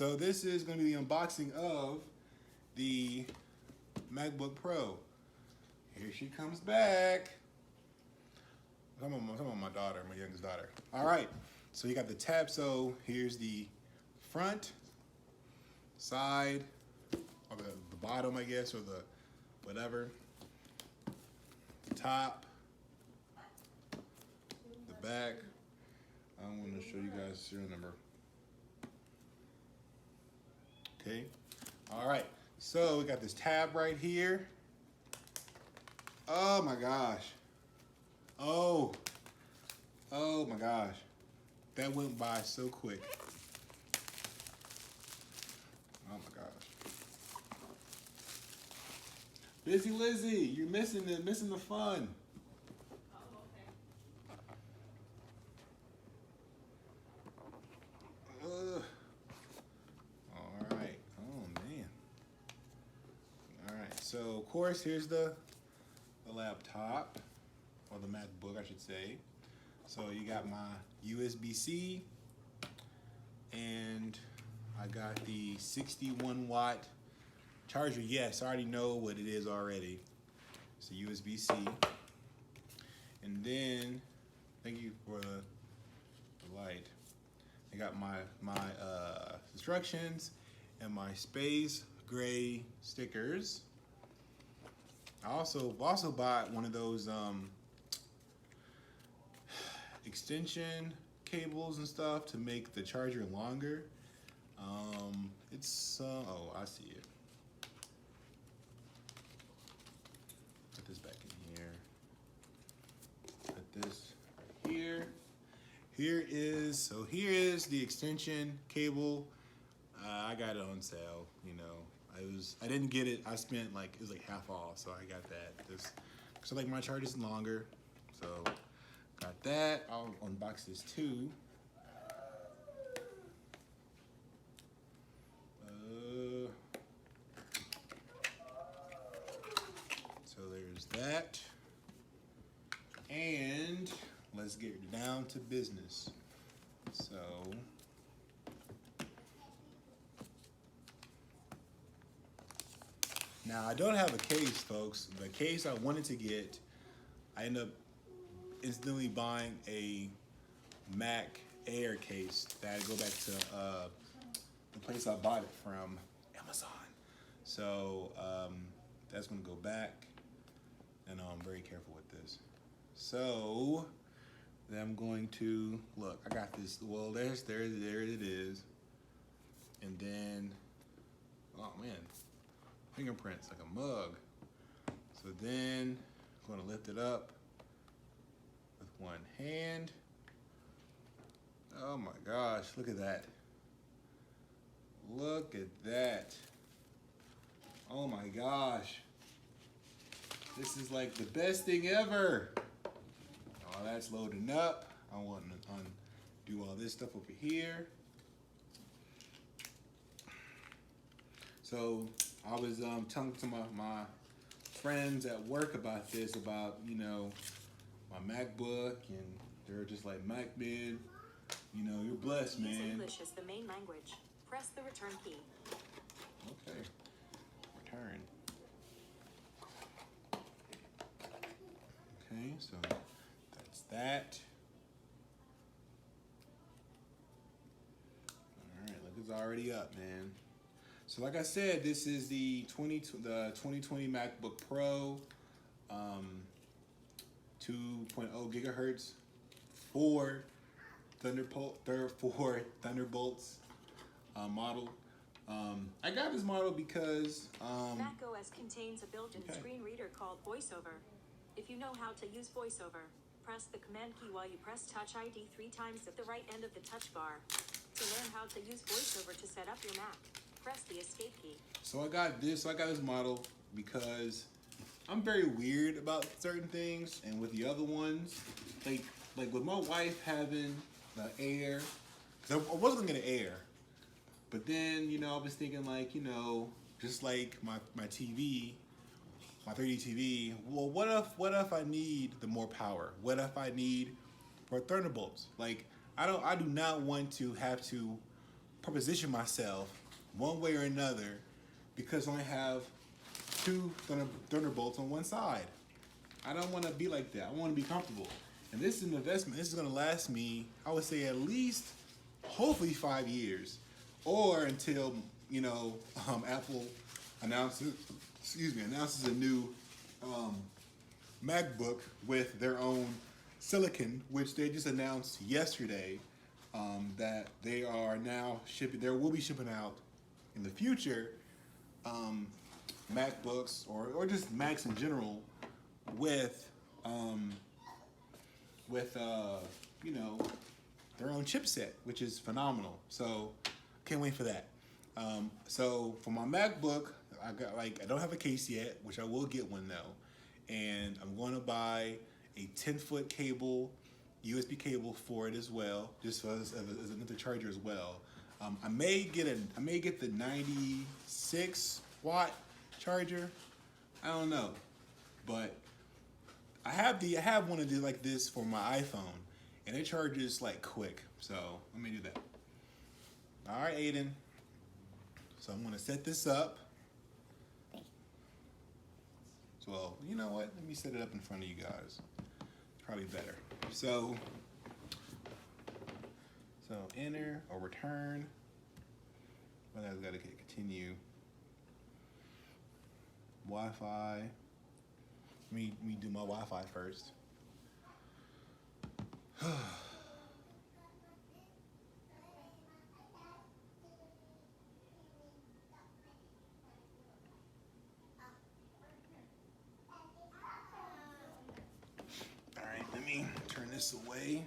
So this is going to be the unboxing of the MacBook Pro. Here she comes back. I'm on my daughter, my youngest daughter. All right, so you got the tab. So here's the front, side, or the bottom, I guess, or the whatever. The top, the back. I want to show you guys the serial number. Okay. All right. So we got this tab right here. Oh my gosh. Oh my gosh. That went by so quick. Oh my gosh. Busy Lizzie, you're missing the fun. All right. Oh man. All right. So of course here's the laptop, or the MacBook, I should say. So you got my USB-C, and I got the 61-watt charger. Yes, I already know what it is already. It's a USB-C. And then, thank you for the light. I got my instructions and my space gray stickers. I also bought one of those extension cables and stuff to make the charger longer. It's oh, I see it. Put this back in here. Put this right here. Here is the extension cable. I got it on sale, you know. I didn't get it. I spent it was like half off, so I got that. So like my charge is longer, so got that. I'll unbox this too. So there's that, and let's get down to business. So. Now, I don't have a case, folks. The case I wanted to get, I ended up instantly buying a Mac Air case that I go back to the place I bought it from, Amazon. So that's gonna go back, and I'm very careful with this. So then I'm going to, look, I got this, well, there it is. And then, oh man. Fingerprints like a mug. So then I'm going to lift it up with one hand. Oh my gosh, look at that. Look at that. Oh my gosh. This is like the best thing ever. Oh, that's loading up. I want to undo all this stuff over here. So I was talking to my friends at work about this, about, you know, my MacBook, and they were just like, MacBook, you know, you're blessed, man. Use English as the main language. Press the return key. Okay, return. Okay, so that's that. All right, look, it's already up, man. So like I said, this is the 2020 MacBook Pro, 2.0 gigahertz, four Thunderbolts model. I got this model because Mac OS contains a built-in screen reader called VoiceOver. If you know how to use VoiceOver, press the Command key while you press Touch ID 3 times at the right end of the touch bar. To learn how to use VoiceOver to set up your Mac, press the escape key. So I got this model because I'm very weird about certain things, and with the other ones, like with my wife having the Air, 'cause I wasn't gonna Air, but then, you know, I was thinking, like, you know, just like my TV, my 3D TV. Well, what if I need the more power? What if I need more Thunderbolts? Like, I do not want to have to position myself one way or another because I only have two Thunderbolts on one side. I don't want to be like that. I want to be comfortable. And this is an investment. This is going to last me, I would say, at least, hopefully 5 years, or until Apple announces a new MacBook with their own silicon, which they just announced yesterday that they are now shipping. There will be shipping out in the future MacBooks or just Macs in general with their own chipset, which is phenomenal. So can't wait for that. So for my MacBook, I don't have a case yet, which I will get one though, and I'm going to buy a 10-foot cable, USB cable for it as well, just as another charger as well. I may get the 96 watt charger. I don't know, but I have one of these like this for my iPhone, and it charges like quick. So let me do that. All right, Aiden. So I'm gonna set this up. So, well, you know what? Let me set it up in front of you guys. It's probably better. So enter or return. But I've got to continue. Wi-Fi. Let me do my Wi-Fi first. All right, let me turn this away.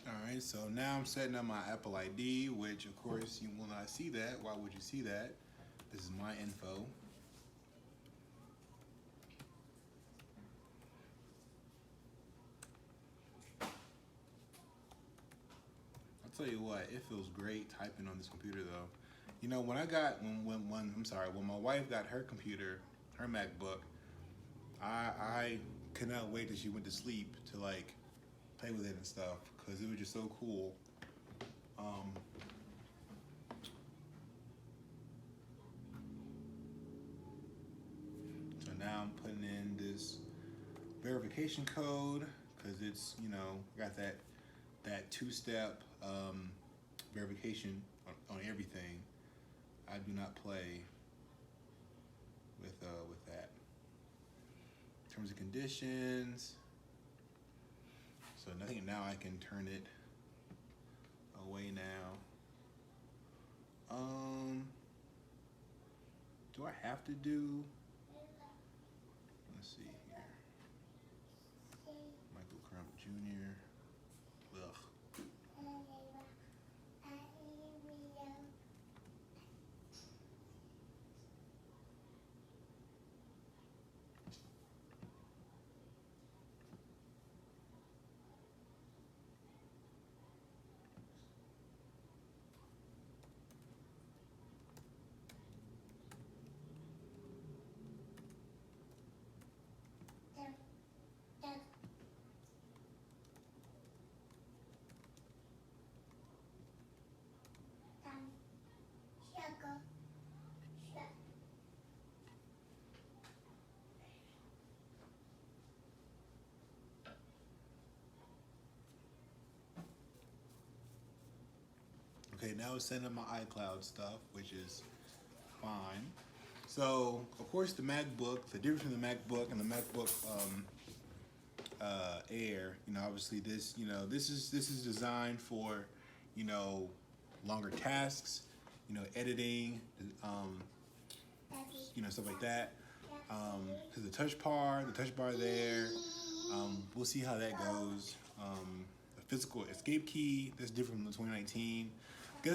Alright, so now I'm setting up my Apple ID, which of course you will not see that. Why would you see that? This is my info. I'll tell you what, it feels great typing on this computer though. You know, when my wife got her computer, her MacBook, I could not wait till she went to sleep to like play with it and stuff, because it was just so cool. So now I'm putting in this verification code because it's, got that two-step verification on everything. I do not play with that. Terms and conditions. So nothing, now I can turn it away now. Do I have to do, let's see here. Michael Crump Jr. Ugh. Okay, now it's sending my iCloud stuff, which is fine. So, of course, the MacBook, the difference between the MacBook and the MacBook Air, you know, obviously this, you know, this is designed for, you know, longer tasks, you know, editing, you know, stuff like that. To the touch bar there. We'll see how that goes. The physical escape key, that's different from the 2019.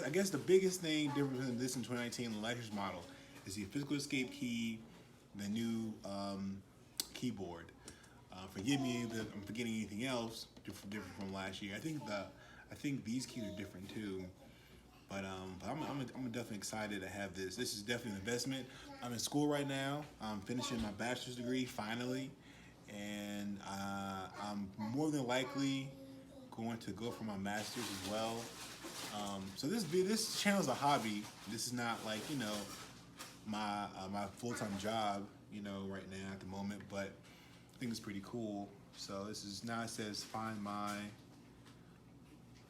I guess the biggest thing different than this in 2019 and the last year's model is the physical escape key, the new keyboard. Forgive me if I'm forgetting anything else different from last year. I think these keys are different too. But I'm definitely excited to have this. This is definitely an investment. I'm in school right now. I'm finishing my bachelor's degree finally, and I'm more than likely going to go for my master's as well. So this channel is a hobby. This is not like, you know, my full-time job, you know, right now at the moment. But I think it's pretty cool. So this is now, it says find my,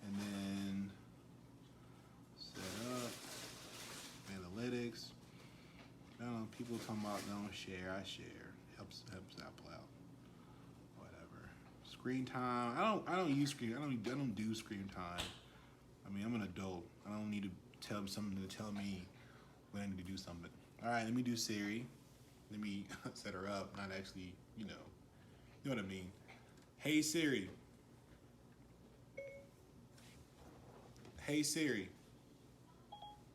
and then set up, analytics. I don't know, people talking about don't share, I share. Helps Apple out. Whatever. Screen time. I don't use screen. I don't do screen time. I mean, I'm an adult. I don't need to tell them something to tell me when I need to do something. All right, let me do Siri. Let me set her up, not actually, you know what I mean. Hey Siri. Hey Siri.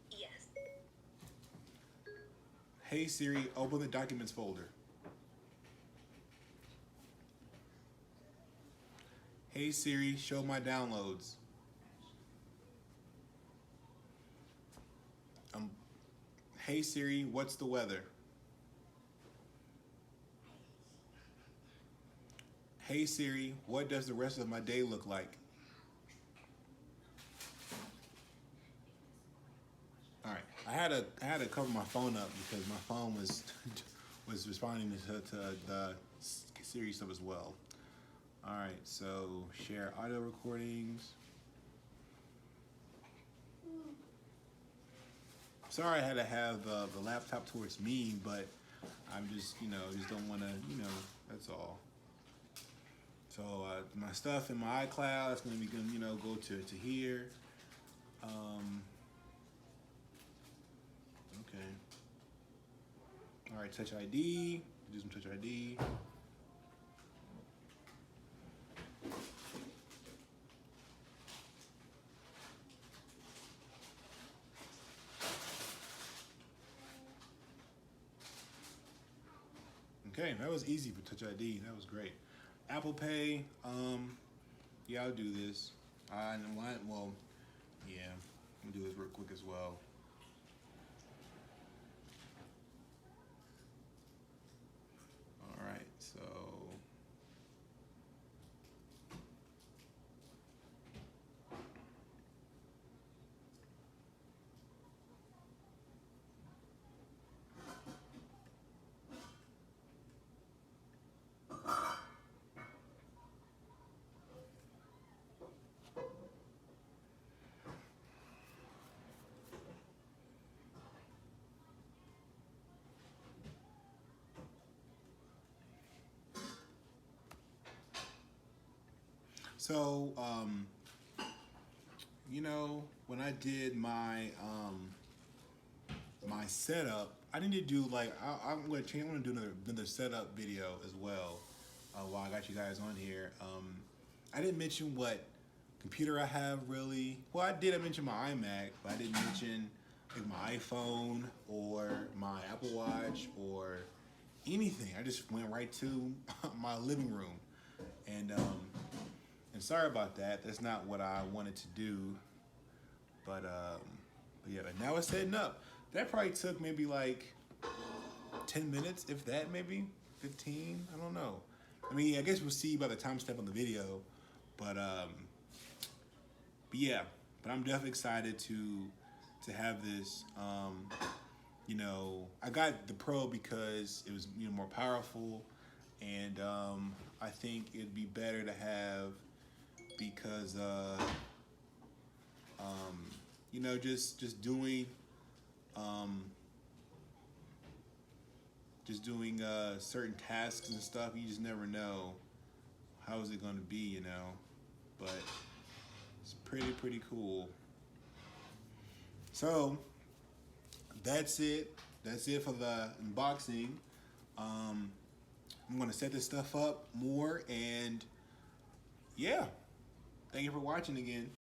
Yes. Hey Siri, open the documents folder. Hey Siri, show my downloads. Hey Siri, what's the weather? Hey Siri, what does the rest of my day look like? All right, I had to cover my phone up because my phone was responding to the Siri stuff as well. All right, so share audio recordings. Sorry I had to have the laptop towards me, but I'm just, you know, just don't want to, you know, that's all. So my stuff in my iCloud is going to be, you know, go to here. Okay. All right, Touch ID. Do some Touch ID. Okay, that was easy for Touch ID. That was great. Apple Pay. Yeah, I'll do this. Well, yeah, I'm gonna do this real quick as well. All right, so. So, you know, when I did my my setup, I need to do like I'm gonna do another setup video as well. While I got you guys on here, I didn't mention what computer I have really. Well, I mention my iMac, but I didn't mention like my iPhone or my Apple Watch or anything. I just went right to my living room, and sorry about that. That's not what I wanted to do. But yeah, but now it's setting up. That probably took maybe like 10 minutes, if that, maybe 15. I don't know. I mean, I guess we'll see by the timestamp on the video. But yeah, but I'm definitely excited to have this. You know, I got the Pro because it was, you know, more powerful, and I think it'd be better to have because you know, just doing certain tasks and stuff. You just never know how is it going to be, you know? But it's pretty cool. So that's it. That's it for the unboxing. I'm gonna set this stuff up more, and yeah. Thank you for watching again.